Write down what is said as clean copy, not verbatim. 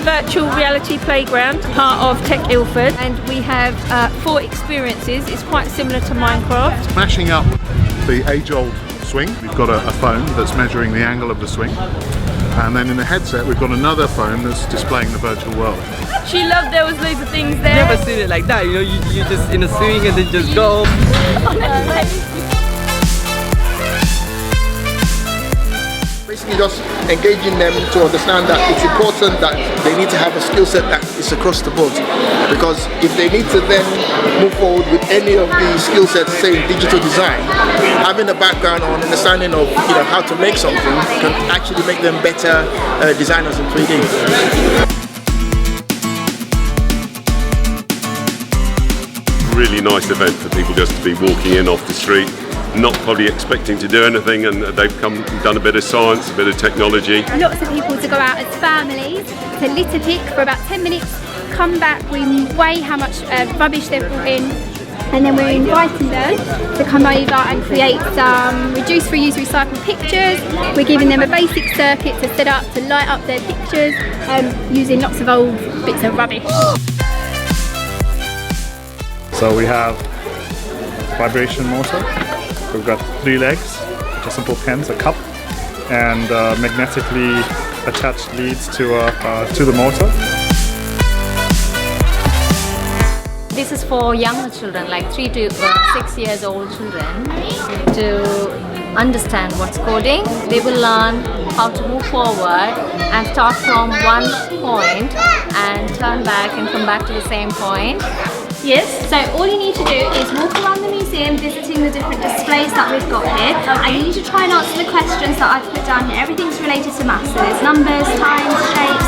virtual reality playground, part of Tech Ilford, and we have 4 experiences. It's quite similar to Minecraft. Smashing up the age-old swing. We've got a phone that's measuring the angle of the swing. And then in the headset we've got another phone that's displaying the virtual world. She loved there was loads of things there. Never seen it like that, you know, you just in a swing and then just go. Basically just engaging them to understand that it's important that they need to have a skill set that is across the board, because if they need to then move forward with any of the skill sets, say in digital design, having a background or understanding of how to make something can actually make them better designers in 3D. Really nice event for people just to be walking in off the street, not probably expecting to do anything, and they've come and done a bit of science, a bit of technology. Lots of people to go out as families to litter pick for about 10 minutes, come back, we weigh how much rubbish they've brought in, and then we're inviting them to come over and create some reduce, reuse, recycle pictures. We're giving them a basic circuit to set up to light up their pictures using lots of old bits of rubbish. So we have vibration motor. We've got 3 legs, which are simple pens, a cup, and magnetically attached leads to the motor. This is for younger children, like 3 to 6 years old children, to understand what's coding. They will learn how to move forward and start from one point and turn back and come back to the same point. Yes, so all you need to do is walk around the museum visiting the different displays that we've got here, and you need to try and answer the questions that I've put down here. Everything's related to maths, so there's numbers, times, shapes,